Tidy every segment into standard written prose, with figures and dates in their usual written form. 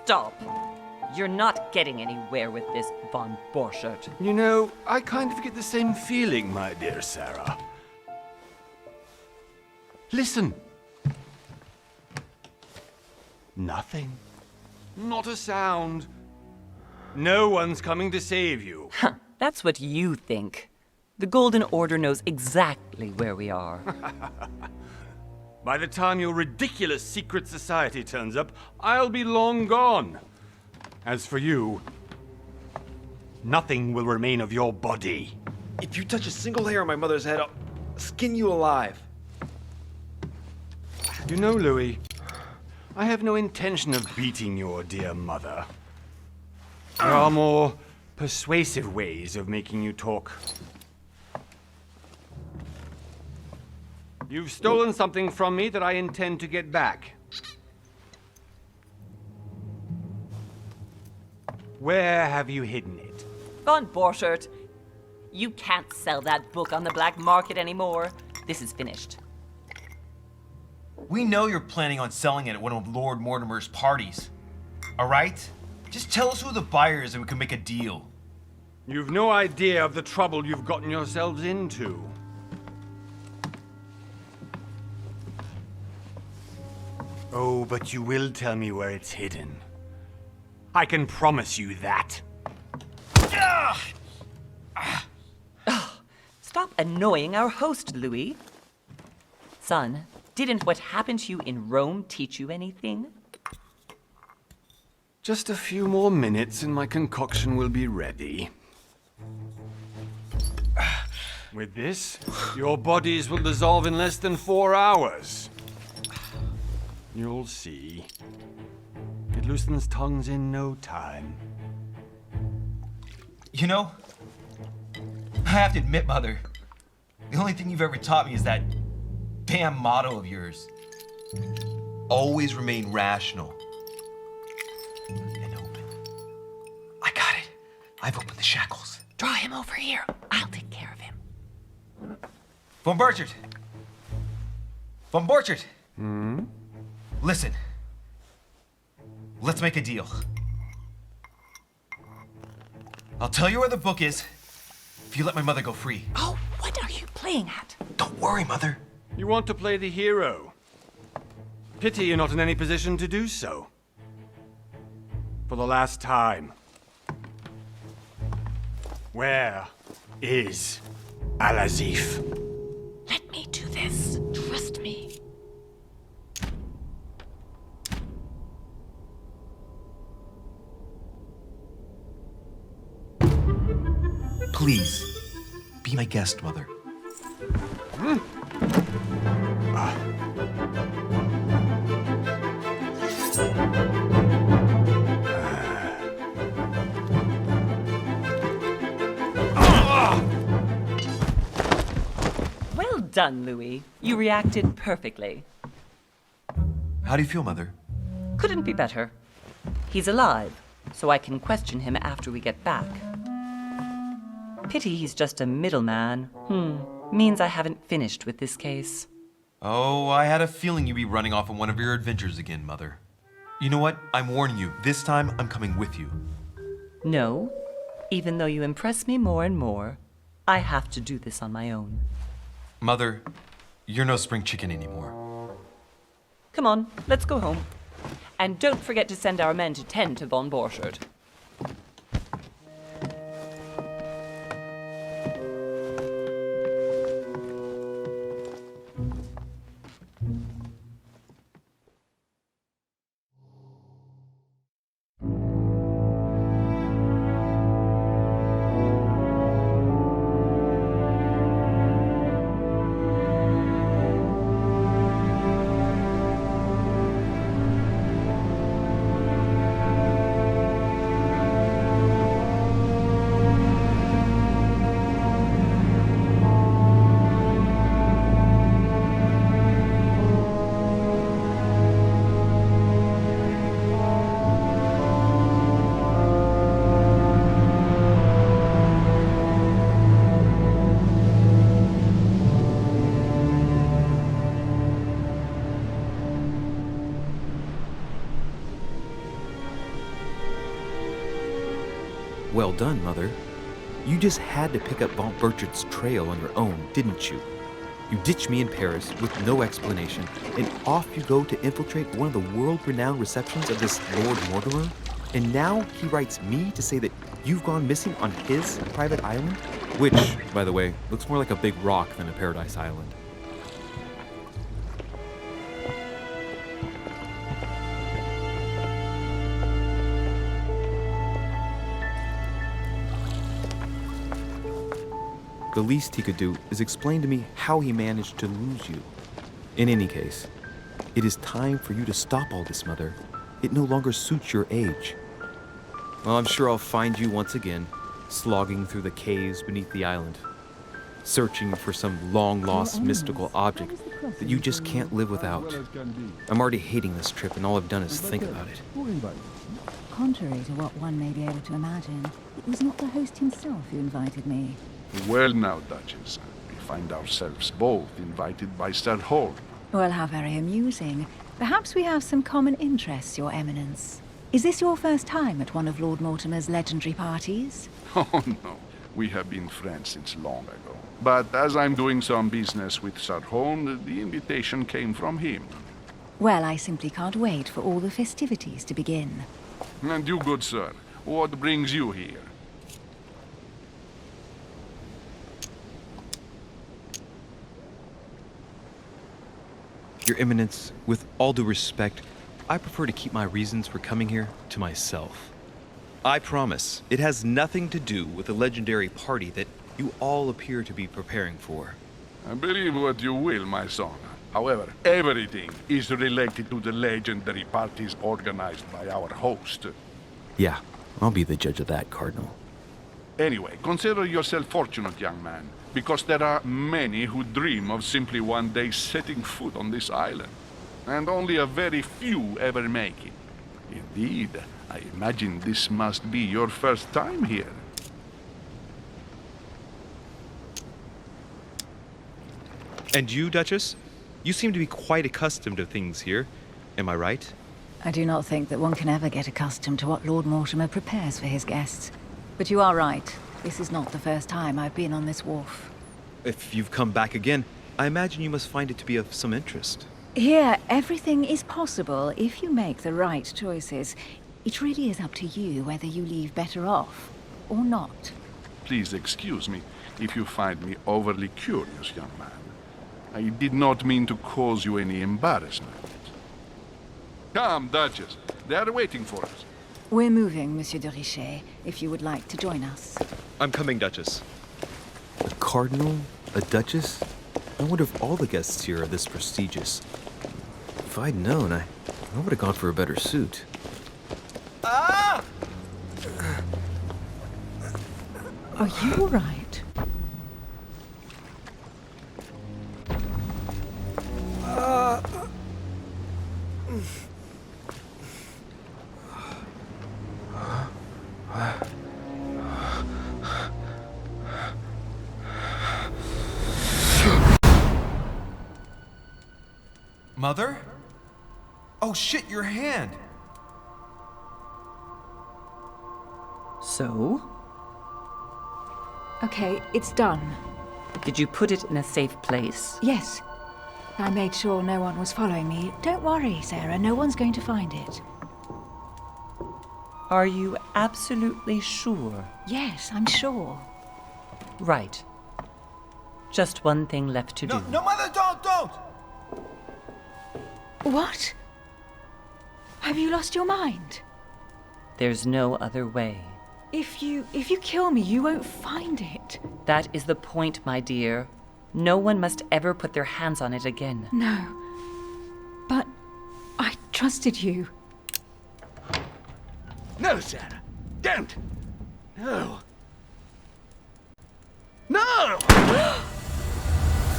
Stop. You're not getting anywhere with this, von Borchert. You know, I kind of get the same feeling, my dear Sarah. Listen. Nothing. Not a sound. No one's coming to save you. Huh, that's what you think. The Golden Order knows exactly where we are. By the time your ridiculous secret society turns up, I'll be long gone. As for you, nothing will remain of your body. If you touch a single hair on my mother's head, I'll skin you alive. You know, Louis, I have no intention of beating your dear mother. There are more persuasive ways of making you talk. You've stolen something from me that I intend to get back. Where have you hidden it? Von Borchert, you can't sell that book on the black market anymore. This is finished. We know you're planning on selling it at one of Lord Mortimer's parties. All right? Just tell us who the buyer is and we can make a deal. You've no idea of the trouble you've gotten yourselves into. Oh, but you will tell me where it's hidden. I can promise you that. Stop annoying our host, Louis. Son, didn't what happened to you in Rome teach you anything? Just a few more minutes and my concoction will be ready. With this, your bodies will dissolve in less than 4 hours. You'll see. It loosens tongues in no time. You know, I have to admit, Mother, the only thing you've ever taught me is that damn motto of yours. Always remain rational. And open. I got it. I've opened the shackles. Draw him over here. I'll take care of him. Von Borchert! Von Borchert! Listen. Let's make a deal. I'll tell you where the book is if you let my mother go free. Oh, what are you playing at? Don't worry, Mother. You want to play the hero. Pity you're not in any position to do so. For the last time. Where is Al-Azif? Let me do this. Trust me. Please, be my guest, Mother. Well done, Louis. You reacted perfectly. How do you feel, Mother? Couldn't be better. He's alive, so I can question him after we get back. Pity he's just a middleman. Means I haven't finished with this case. Oh, I had a feeling you'd be running off on one of your adventures again, Mother. You know what? I'm warning you. This time, I'm coming with you. No, even though you impress me more and more, I have to do this on my own. Mother, you're no spring chicken anymore. Come on, let's go home. And don't forget to send our men to tend to von Borchert. done, Mother. You just had to pick up Von Burchard's trail on your own, didn't you? You ditch me in Paris with no explanation, and off you go to infiltrate one of the world-renowned receptions of this Lord Mortimer? And now he writes me to say that you've gone missing on his private island? Which, by the way, looks more like a big rock than a paradise island. The least he could do is explain to me how he managed to lose you. In any case, it is time for you to stop all this, Mother. It no longer suits your age. Well, I'm sure I'll find you once again, slogging through the caves beneath the island, searching for some long-lost mystical object that you just can't live without. I'm already hating this trip, and all I've done is think about it. Contrary to what one may be able to imagine, it was not the host himself who invited me. Well now, Duchess, we find ourselves both invited by Sir Holm. Well, how very amusing. Perhaps we have some common interests, Your Eminence. Is this your first time at one of Lord Mortimer's legendary parties? Oh no, we have been friends since long ago. But as I'm doing some business with Sir Holm, the invitation came from him. Well, I simply can't wait for all the festivities to begin. And you, good sir, what brings you here? Your Eminence, with all due respect, I prefer to keep my reasons for coming here to myself. I promise, it has nothing to do with the legendary party that you all appear to be preparing for. Believe what you will, my son. However, everything is related to the legendary parties organized by our host. Yeah, I'll be the judge of that, Cardinal. Anyway, consider yourself fortunate, young man, because there are many who dream of simply one day setting foot on this island, and only a very few ever make it. Indeed, I imagine this must be your first time here. And you, Duchess? You seem to be quite accustomed to things here. Am I right? I do not think that one can ever get accustomed to what Lord Mortimer prepares for his guests. But you are right. This is not the first time I've been on this wharf. If you've come back again, I imagine you must find it to be of some interest. Here, everything is possible if you make the right choices. It really is up to you whether you leave better off or not. Please excuse me if you find me overly curious, young man. I did not mean to cause you any embarrassment. Come, Duchess. They are waiting for us. We're moving, Monsieur de Richet, if you would like to join us. I'm coming, Duchess. A cardinal? A duchess? I wonder if all the guests here are this prestigious. If I'd known, I would have gone for a better suit. Are you all right? Mother? Oh shit, your hand! So? Okay, it's done. Did you put it in a safe place? Yes. I made sure no one was following me. Don't worry, Sarah, no one's going to find it. Are you absolutely sure? Yes, I'm sure. Right. Just one thing left to do. No, Mother, don't! What? Have you lost your mind? There's no other way. If you kill me, you won't find it. That is the point, my dear. No one must ever put their hands on it again. No. But I trusted you. No, Sarah. Don't. No. No!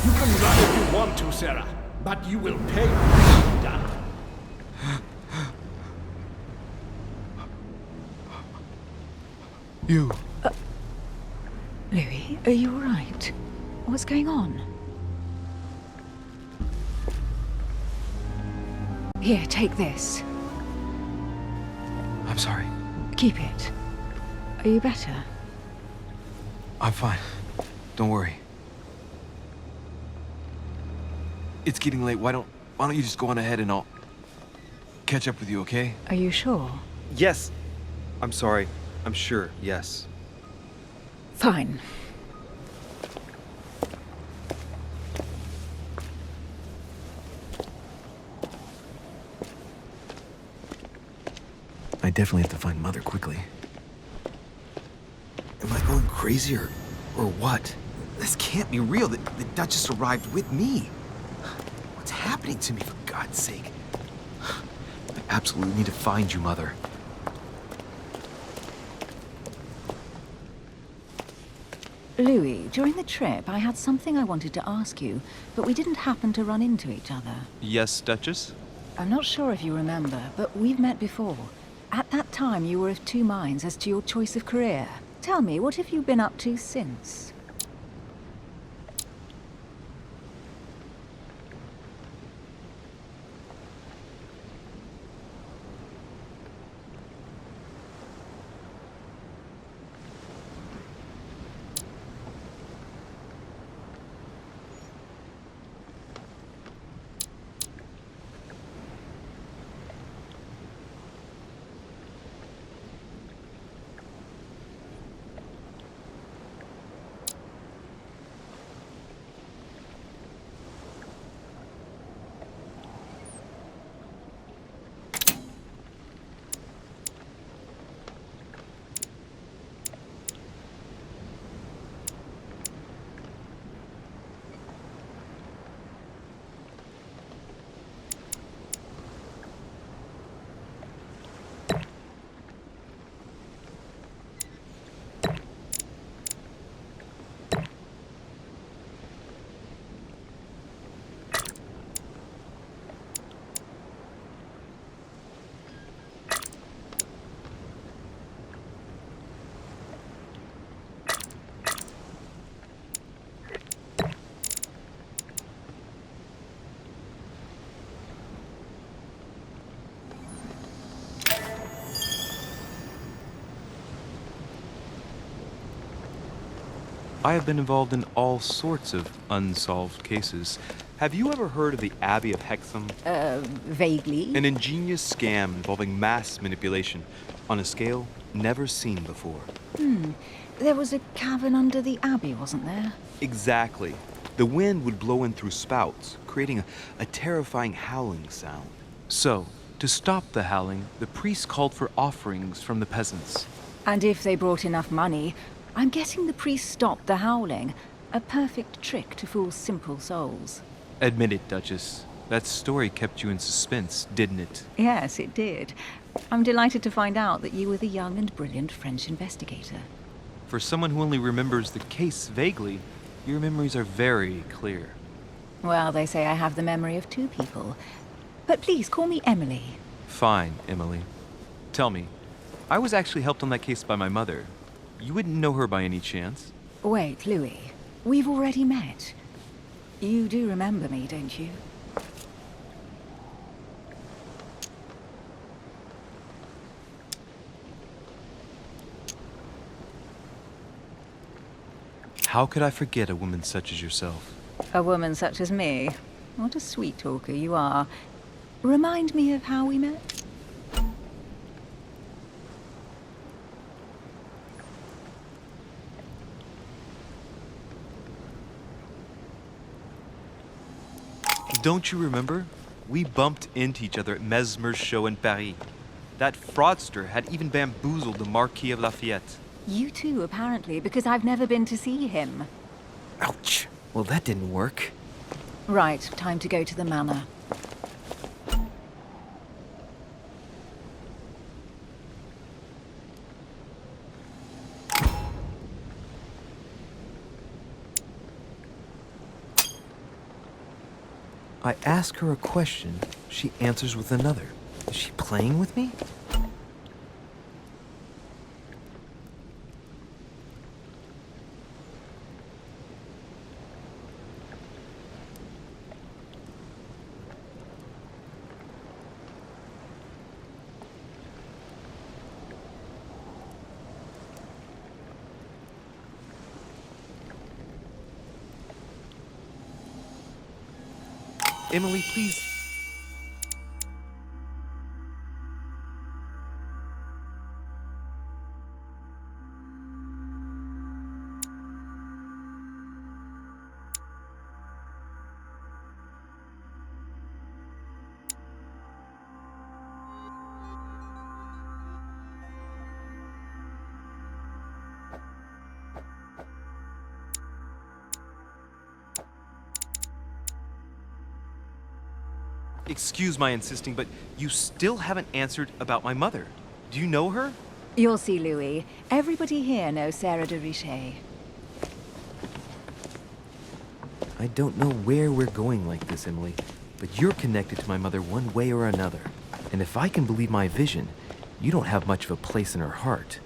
You can run if you want to, Sarah, but you will pay for that. You. Louis, are you all right? What's going on? Here, take this. I'm sorry. Keep it. Are you better? I'm fine. Don't worry. It's getting late. Why don't you just go on ahead and I'll catch up with you, okay? Are you sure? Yes. I'm sorry. I'm sure, yes. Fine. I definitely have to find Mother quickly. Am I going crazy or what? This can't be real. The Duchess arrived with me. What's happening to me, for God's sake? I absolutely need to find you, Mother. Louis, during the trip, I had something I wanted to ask you, but we didn't happen to run into each other. Yes, Duchess? I'm not sure if you remember, but we've met before. At that time, you were of two minds as to your choice of career. Tell me, what have you been up to since? I have been involved in all sorts of unsolved cases. Have you ever heard of the Abbey of Hexham? Vaguely. An ingenious scam involving mass manipulation on a scale never seen before. There was a cavern under the abbey, wasn't there? Exactly. The wind would blow in through spouts, creating a terrifying howling sound. So, to stop the howling, the priests called for offerings from the peasants. And if they brought enough money, I'm guessing the priest stopped the howling. A perfect trick to fool simple souls. Admit it, Duchess. That story kept you in suspense, didn't it? Yes, it did. I'm delighted to find out that you were the young and brilliant French investigator. For someone who only remembers the case vaguely, your memories are very clear. Well, they say I have the memory of two people. But please, call me Emily. Fine, Emily. Tell me, I was actually helped on that case by my mother. You wouldn't know her by any chance? Wait, Louis. We've already met. You do remember me, don't you? How could I forget a woman such as yourself? A woman such as me? What a sweet talker you are. Remind me of how we met? Don't you remember? We bumped into each other at Mesmer's show in Paris. That fraudster had even bamboozled the Marquis of Lafayette. You too, apparently, because I've never been to see him. Ouch. Well, that didn't work. Right, time to go to the manor. I ask her a question, she answers with another. Is she playing with me? Emily, please. Excuse my insisting, but you still haven't answered about my mother. Do you know her? You'll see, Louis. Everybody here knows Sarah de Richet. I don't know where we're going like this, Emily, but you're connected to my mother one way or another. And if I can believe my vision, you don't have much of a place in her heart.